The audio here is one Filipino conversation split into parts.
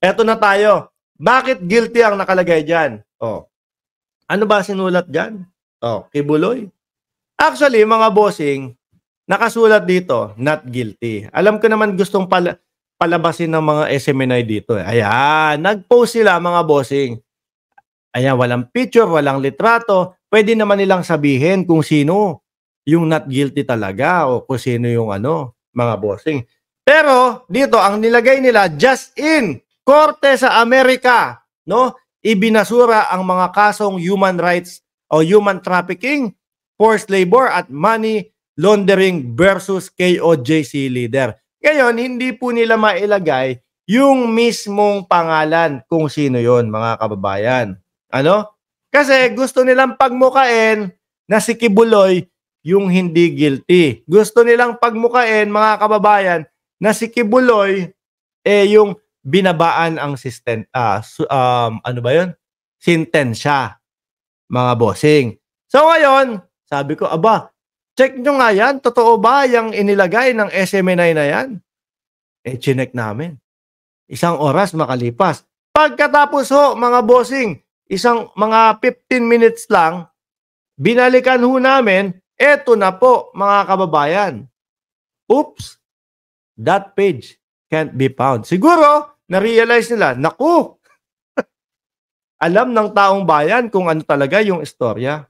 Eto na tayo. Bakit guilty ang nakalagay dyan? Oh. Ano ba sinulat dyan? Oh, Kibuloy. Actually, mga bossing, nakasulat dito, not guilty. Alam ko naman gustong palabasin ng mga SMNI dito. Ayan, nag-post sila mga bossing. Ayan, walang picture, walang litrato. Pwede naman nilang sabihin kung sino yung not guilty talaga o kung sino yung mga bossing. Pero dito, ang nilagay nila, just in, Korte sa Amerika, no? Ibinasura ang mga kasong human rights o human trafficking, forced labor at money laundering versus KOJC leader. Ngayon, hindi po nila mailagay yung mismong pangalan kung sino yon, mga kababayan. Ano? Kasi gusto nilang pagmukain na si Kibuloy yung hindi guilty. Gusto nilang pagmukain, mga kababayan, na si Kibuloy yung binabaan ang sintensya, mga bossing. So ngayon, sabi ko, aba, check nyo nga yan, totoo ba yung inilagay ng SMNI na yan? Chinek namin. Isang oras makalipas. Pagkatapos mga bossing, isang mga 15 minutes lang, binalikan namin, eto na po, mga kababayan. Oops, that page can't be found. Siguro, na-realize nila, naku, alam ng taong bayan kung ano talaga yung istorya.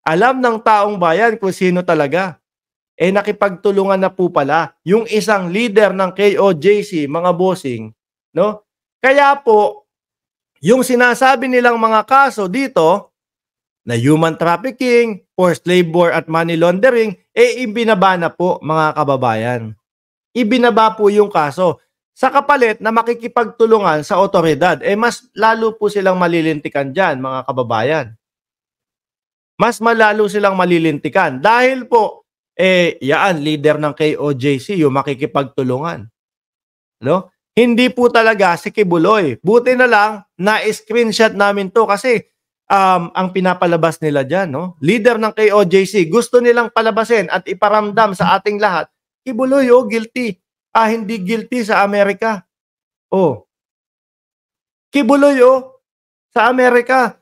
Alam ng taong bayan kung sino talaga. Nakipagtulungan na po pala yung isang leader ng KOJC, mga bossing, no? Kaya po, yung sinasabi nilang mga kaso dito, na human trafficking, forced labor at money laundering, ibinaba na po, mga kababayan. Ibinaba po yung kaso. Sa kapalit na makikipagtulungan sa otoridad, mas lalo po silang malilintikan dyan, mga kababayan. Mas malalo silang malilintikan. Dahil po, yaan, leader ng KOJC, yung makikipagtulungan. No? Hindi po talaga si Kibuloy. Buti na lang, na-screenshot namin to kasi ang pinapalabas nila dyan, no? Leader ng KOJC, gusto nilang palabasin at iparamdam sa ating lahat, Kibuloy, guilty. Hindi guilty sa Amerika. Kibuloy, sa Amerika,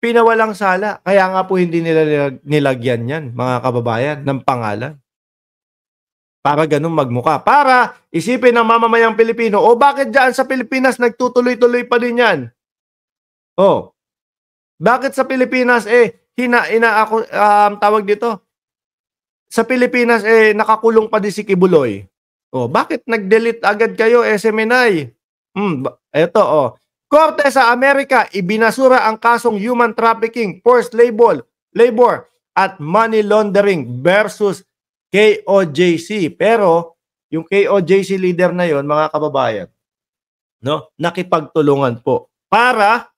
pinawalang sala. Kaya nga po hindi nila nilagyan yan, mga kababayan, ng pangalan. Para ganun magmuka. Para isipin ng mamamayang Pilipino, bakit dyan sa Pilipinas nagtutuloy-tuloy pa din yan? Bakit sa Pilipinas, tawag dito, sa Pilipinas, nakakulong pa din si Kibuloy. Bakit nag-delete agad kayo, SMNI? Ito, Korte sa Amerika, ibinasura ang kasong human trafficking, forced labor, at money laundering versus KOJC. Pero, yung KOJC leader na yon, mga kababayan, no, nakipagtulungan po para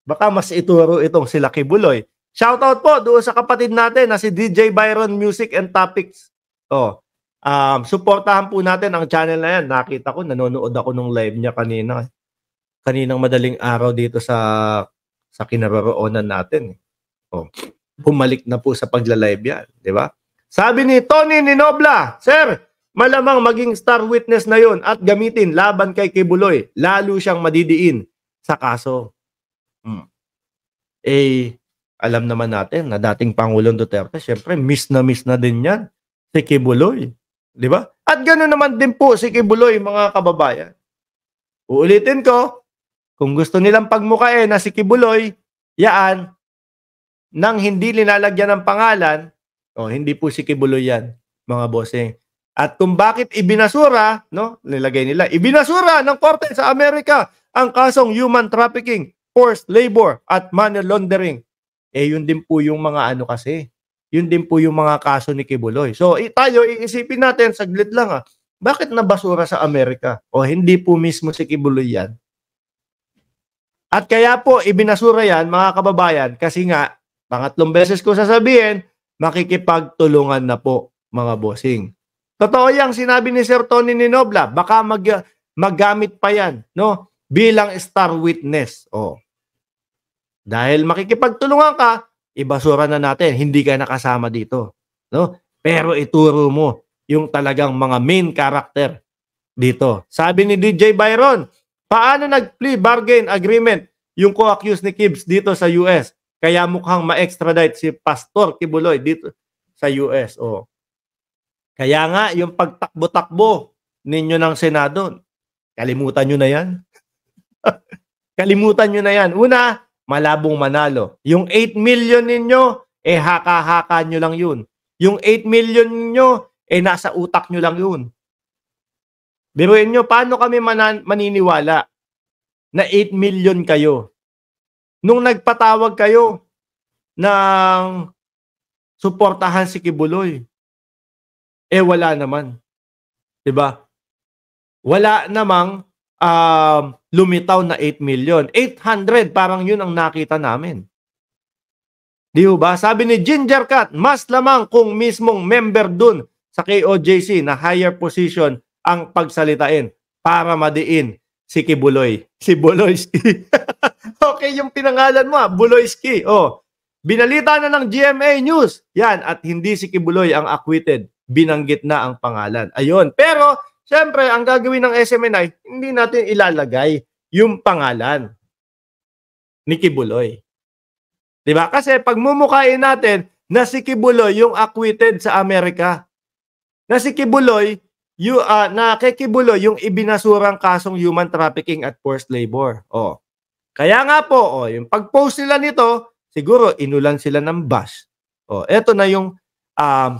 baka mas ituro itong sila Kibuloy. Shoutout po doon sa kapatid natin na si DJ Byron Music and Topics. Suportahan po natin ang channel na yan. Nakita ko, nanonood ako nung live niya kaninang madaling araw dito sa kinaroroonan natin. Bumalik na po sa pagla-live yan, di ba? Sabi ni Tony Ninobla, Sir, malamang maging star witness na yon at gamitin laban kay Kibuloy. Lalo siyang madidiin sa kaso. Alam naman natin na dating Pangulong Duterte, syempre miss na din yan si Kibuloy. Di ba? At gano'n naman din po si Kibuloy, mga kababayan. Uulitin ko, kung gusto nilang pagmukain na si Kibuloy, yaan, nang hindi linalagyan ng pangalan, hindi po si Kibuloy yan, mga bossing. At kung bakit ibinasura, no, nilagay nila, ibinasura ng Korte sa Amerika ang kasong human trafficking, forced labor at money laundering. Yun din po yung mga kasi. Yun din po yung mga kaso ni Kibuloy. So, tayo, iisipin natin, saglit lang bakit nabasura sa Amerika? Hindi po mismo si Kibuloy yan? At kaya po, ibinasura yan, mga kababayan, kasi nga, pangatlong beses ko sasabihin, makikipagtulungan na po, mga bossing. Totoo yang sinabi ni Sir Tony Ninobla, baka maggamit pa yan, no? Bilang star witness. Dahil makikipagtulungan ka, ibasura na natin, hindi ka nakasama dito. No? Pero ituro mo yung talagang mga main character, dito. Sabi ni DJ Byron, paano nag-plea bargain agreement yung co-accused ni Kibbs dito sa US? Kaya mukhang ma-extradite si Pastor Kibuloy dito sa US. Oh. Kaya nga, yung pagtakbo-takbo ninyo ng Senado, kalimutan nyo na yan. Kalimutan nyo na yan. Una, malabong manalo. Yung 8 million ninyo, haka-haka nyo lang yun. Yung 8 million ninyo, nasa utak nyo lang yun. Biruin nyo, paano kami maniniwala na 8 million kayo? Nung nagpatawag kayo ng suportahan si Kibuloy, wala naman. Diba? Wala namang lumitaw na 8 million. 800, parang yun ang nakita namin. Di ba? Sabi ni Ginger Cat, mas lamang kung mismong member dun sa KOJC na higher position ang pagsalitain para madiin si Kibuloy. Si Buloyski. Okay, yung pinangalan mo, Buloyski. Oh, binalita na ng GMA News. Yan, at hindi si Kibuloy ang acquitted. Binanggit na ang pangalan. Ayun. Pero, siyempre, ang gagawin ng SMNI, hindi natin ilalagay yung pangalan ni Kibuloy. Diba? Kasi pag mumukhain natin na si Kibuloy yung acquitted sa Amerika, na si Kibuloy, na kay Kibuloy yung ibinasurang kasong human trafficking at forced labor. Oh. Kaya nga po, yung pag-post nila nito, siguro inulan sila ng bash. Oh, eto na yung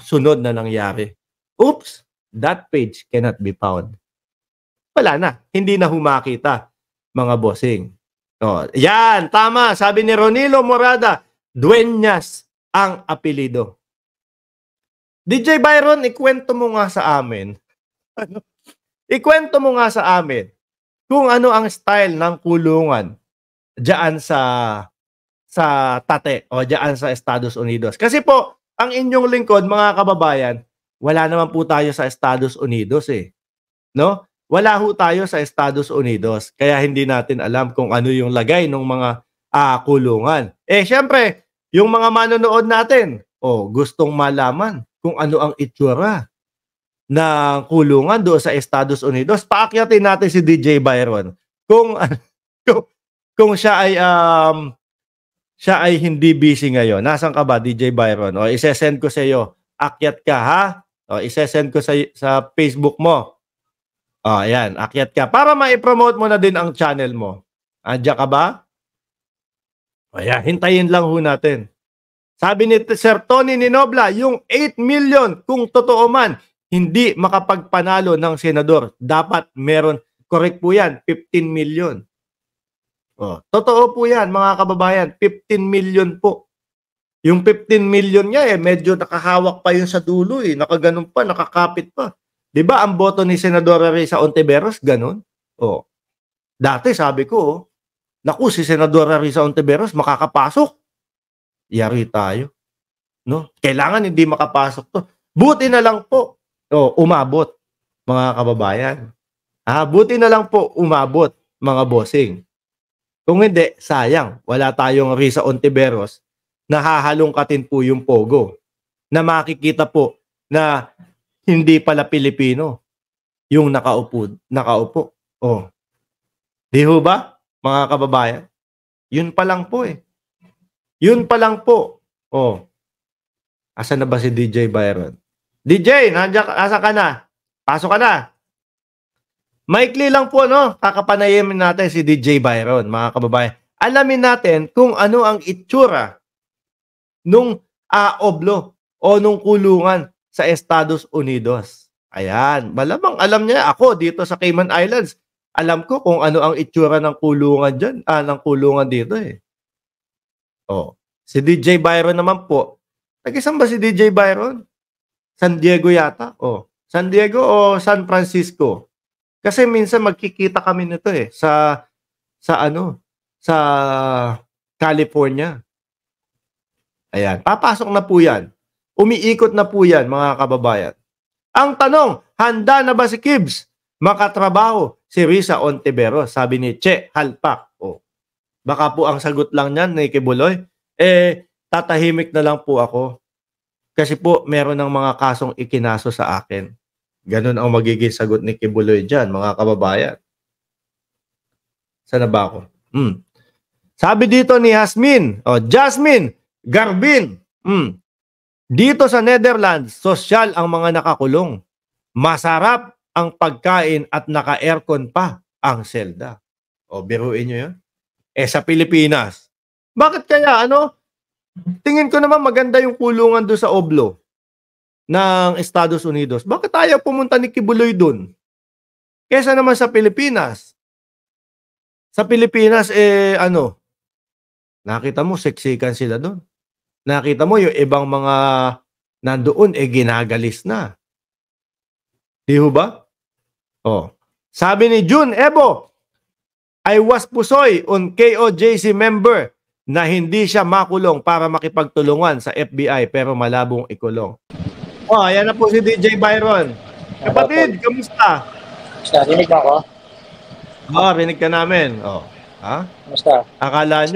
sunod na nangyari. Oops, that page cannot be found. Wala na, hindi na humakita, mga bossing. Oh, yan, tama. Sabi ni Ronilo Morada, Dueñas ang apelido. DJ Byron, ikwento mo nga sa amin. Ikwento mo nga sa amin kung ano ang style ng kulungan diyan sa Tate o diyan sa Estados Unidos. Kasi po, ang inyong lingkod, mga kababayan, wala naman po tayo sa Estados Unidos eh. No? Wala ho tayo sa Estados Unidos. Kaya hindi natin alam kung ano yung lagay ng mga kulungan. Syempre, yung mga manonood natin, gustong malaman kung ano ang itsura ng kulungan doon sa Estados Unidos. Paakyatin natin si DJ Byron kung siya ay hindi busy ngayon. Nasaan ka ba, DJ Byron? O isesend ko sa iyo. Akyat ka, ha? O isesend ko sa Facebook mo. O ayan, akyat ka. Para ma-promote mo na din ang channel mo. Andiyan ka ba? O ayan, hintayin lang ho natin. Sabi ni Sir Tony Ninobla, yung 8 million, kung totoo man, hindi makapagpanalo ng senador. Dapat meron, correct po yan, 15 million. Totoo po yan, mga kababayan, 15 million po. Yung 15 million niya medyo nakahawak pa yun sa dulo nakaganon pa, nakakapit pa. 'Di ba ang boto ni Senadora Risa Ontiveros ganon? Dati sabi ko, naku si Senadora Risa Ontiveros makakapasok. Yari tayo. No? Kailangan hindi makapasok to. Buti na lang po. Umabot, mga kababayan. Buti na lang po umabot, mga bossing. Kung hindi, sayang. Wala tayong Risa Ontiveros na hahalongkatin po yung pogo. Na makikita po na hindi pala Pilipino yung nakaupo. Di ho ba, mga kababayan? Yun pa lang po Yun pa lang po. Asan na ba si DJ Byron? DJ, asa ka na? Pasok ka na. Maikli lang po, no? Kakapanayin natin si DJ Byron, mga kababayan. Alamin natin kung ano ang itsura nung oblo o nung kulungan sa Estados Unidos. Ayan, malamang alam niya. Ako dito sa Cayman Islands, alam ko kung ano ang itsura ng kulungan dyan, ng kulungan dito Si DJ Byron naman po. Nag-isang ba si DJ Byron? San Diego yata. San Diego o San Francisco? Kasi minsan magkikita kami nito sa California. Ayan, papasok na po yan. Umiikot na po yan, mga kababayan. Ang tanong, handa na ba si Kibbs makatrabaho si Risa Ontiveros? Sabi ni Che Halpak. Baka po ang sagot lang niyan ni Kibuloy, tatahimik na lang po ako. Kasi po, meron ng mga kasong ikinaso sa akin. Ganun ang magiging sagot ni Kibuloy dyan, mga kababayan. Sana ba ako? Sabi dito ni Jasmine Garbin, dito sa Netherlands, sosyal ang mga nakakulong. Masarap ang pagkain at naka-aircon pa ang selda. O, biruin nyo yun. Sa Pilipinas, bakit kaya, tingin ko naman maganda yung kulungan doon sa Oblo ng Estados Unidos. Bakit ayaw pumunta ni Kibuloy doon? Kesa naman sa Pilipinas. Sa Pilipinas, nakita mo, seksikan sila doon. Nakita mo yung ibang mga nandoon, ginagalis na. Di ba? Sabi ni June Ebo, I was pusoy on KOJC member na hindi siya makulong para makipagtulungan sa FBI pero malabong ikulong. Ayan na po si DJ Byron. Kapatid, kamusta? Rinig mo ako? Rinig ka namin. Kamusta? Akala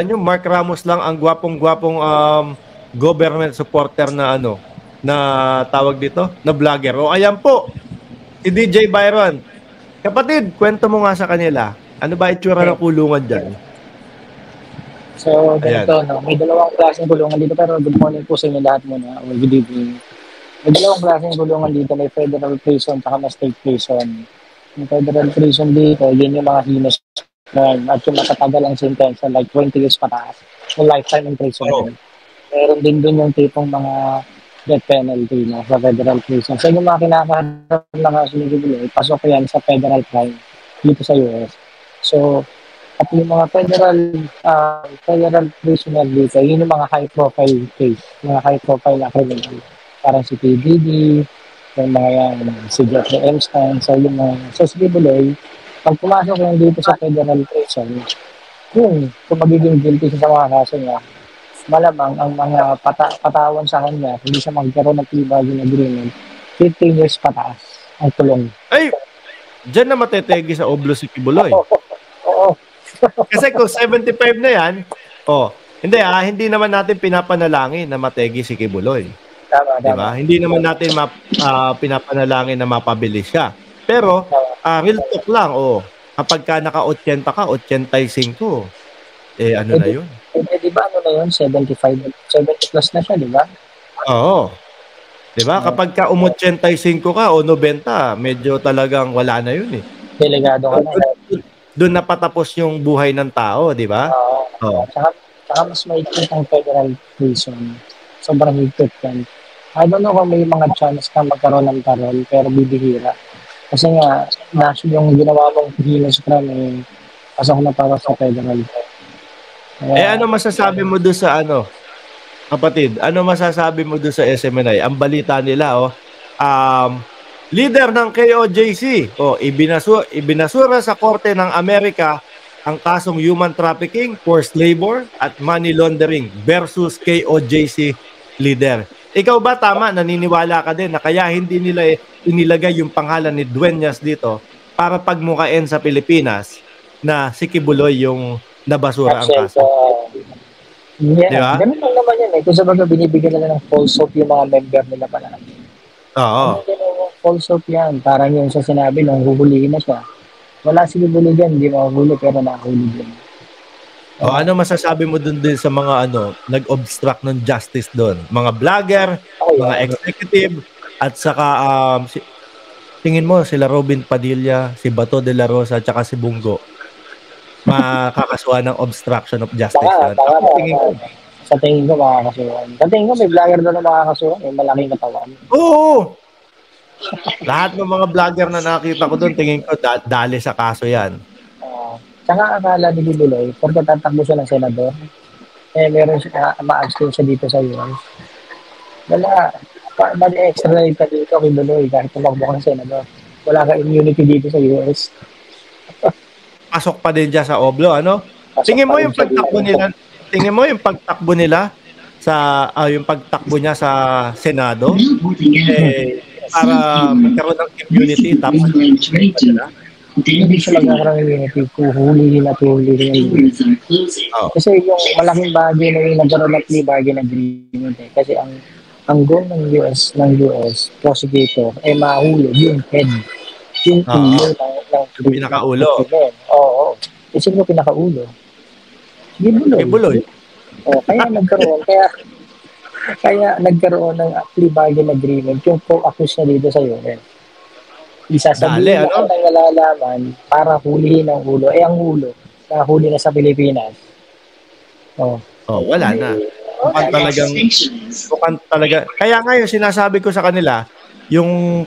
nyo Mark Ramos lang ang gwapong-gwapong government supporter na na tawag dito, na vlogger. Ayan po, si DJ Byron. Kapatid, kwento mo nga sa kanila. Ano ba itsura ng kulungan dyan? So, ganito, may dalawang klaseng kulungan dito, pero good morning po sa inyo lahat muna, or good evening. May dalawang klaseng kulungan dito, may federal prison at may state prison. Yung federal prison dito, yun yung mga heinous crime at yung matatagal ang sentence, like 20 years pataas, o lifetime imprisonment. Meron din dun yung tipong mga death penalty na sa federal prison. So yung mga kinakaharap na kaso ni Kibuloy, pasok yan sa federal crime dito sa US. So, at yung mga federal prisoner dito, yun yung mga high-profile case, mga high-profile na criminal. Parang si PDD, yung mga yan, si Jeffrey Epstein. So yung si Kibuloy, pag pumasok yan dito sa federal prison, kung magiging guilty siya sa mga kaso niya, malamang ang mga patawan sa kanya, hindi siya magkaroon ng plea bargain agreement, 15 years pataas ang tulong. Ay, dyan na matetegi sa Oblo si Kibuloy. Oo. Kasi kung 75 na yan, hindi naman natin pinapanalangin na mategi si Kibuloy. Tama. Diba? Hindi naman natin pinapanalangin na mapabilis siya. Pero, real talk lang, kapag ka naka-80 ka, 85, na yun? Di ba na yun? 70 plus na siya, di ba? Oo. Di ba? Kapag ka 85 ka o 90, medyo talagang wala na yun eh. Delegado ka na. Doon napatapos yung buhay ng tao, di ba? Oo. Saka mas mahigpit ang federal prison. Sobrang higpit yan. I don't know kung may mga chance na magkaroon ng parol, pero bibihira. Kasi nga, yung ginawa mong heinous crime, pasok na para sa federal. Ano masasabi mo doon sa kapatid? Ano masasabi mo doon sa SMNI? Ang balita nila, leader ng KOJC, ibinasura sa Korte ng Amerika ang kasong human trafficking, forced labor, at money laundering versus KOJC leader. Ikaw ba tama? Naniniwala ka din na kaya hindi nila inilagay yung pangalan ni Dueñas dito para pagmukain sa Pilipinas na si Kibuloy yung nabasura ang kaso? Yeah, diba? Ganun lang naman yan eh. Kung sa baga binibigyan nila ng false hope yung mga member nila pala. Oo. False hope yan. Parang yung sa sinabi nung huhulihin na siya. Wala si Kibuloy dyan, hindi makahuli pero nakahuli dyan. Ano masasabi mo dun din sa mga nag-obstruct ng justice doon? Mga vlogger, mga executive, at saka tingin mo sila Robin Padilla, si Bato de la Rosa, at saka si Bungo, makakasuhan ng obstruction of justice. Sa tingin ko makakasuhan. Sa tingin ko may vlogger doon na makakasuhan, may malaking katawan. Oo! Lahat ng mga vlogger na nakita ko doon, tingin ko dali sa kaso yan. Tsaka akala ni Kibuloy, porque tatakbo siya ng senador, meron siya, ma-abstain siya dito sa US. Wala, extradite ka dito Kibuloy kahit tumakbo ka ng senador. Wala ka immunity dito sa US. Pasok pa din dyan sa Oblo, Tingin mo yung pagtakbo nila sa yung pagtakbo niya sa Senado para magkaroon ng immunity tapos hindi siya magkakaroon ng immunity kung hulihin at hulihin. Kasi yung malaking bagay na yung nagkaroon ng plea bargain agreement kasi ang ang goal ng US prosecutor ay mahulog yung head, yung Oo, ulo yung ng pinakaulo. krimen. Oo. Eh, sino pinakaulo? Sige, Kay Buloy. Buloy. Kaya nagkaroon ng plea bargain agreement yung co-accuse na dito sa US. Dali, Isasabihin lahat ano? ng nalalaman para hulihin ang ulo. Eh, ang ulo, nahuli na sa Pilipinas. Oh, Oh, wala di, na. wala Mukhang na. talaga. Kaya nga yung sinasabi ko sa kanila, yung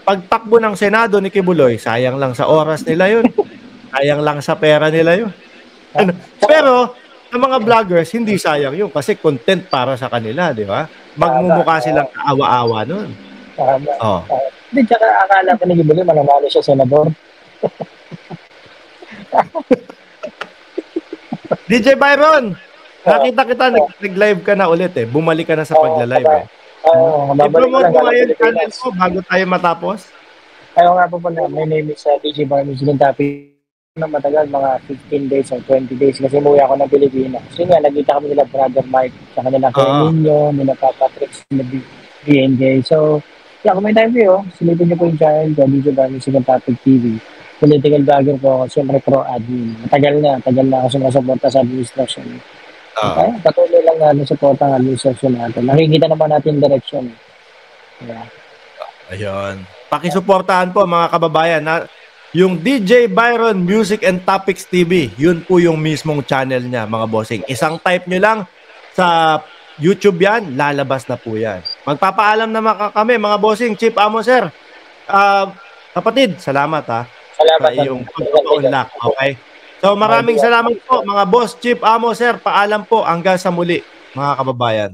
pagtakbo ng Senado ni Kibuloy, sayang lang sa oras nila yun. Sayang lang sa pera nila yun. Ha? Ano? Tsaka, Pero, sa mga vloggers, hindi sayang yun kasi content para sa kanila, di ba? tama. Magmumukha silang kaawa-awa nun. Tama. Oh. Hindi, tsaka akala ko ni Gibuloy mananalo siya senador. DJ Byron, Oo. nakita kita, nag-live ka na ulit eh. Bumalik ka na sa Oo, pagla-live eh. babalik ko I-promote lang mo galing ngayon channel Pilipinas. mo bago tayo matapos. Ayaw nga po pala, my name is DJ Bar Music and Topic na matagal, mga 15 days or 20 days kasi umuwi ako ng Pilipinas. Yun nga, nagkita kami nila Brother Mike sa kanila Kuya Oo. Nino, nila Papa Trix, nila BNJ. So, yeah, kung may time kayo, silipin niyo po yung channel ko, DJ Bar Music and Topic TV. Political vlogger po ako, siyempre pro-admin. Tagal na ako sumusuporta sa administrasyon. Oo. Kaya patuloy lang natin support ang administrasyon natin. Nakikita naman natin direction. Yeah. Ayun. Pakisuportahan po mga kababayan na yung DJ Byron Music and Topics TV, yun po yung mismong channel niya mga bossing. Isang type nyo lang sa YouTube yan, lalabas na po yan. Magpapaalam na kami mga bossing. Chief Amo sir, kapatid, salamat ha sa Salamat. iyong pagpapaunlak. Okay? So maraming salamat po mga boss, Chief Amo sir. Paalam po hanggang sa muli mga kababayan.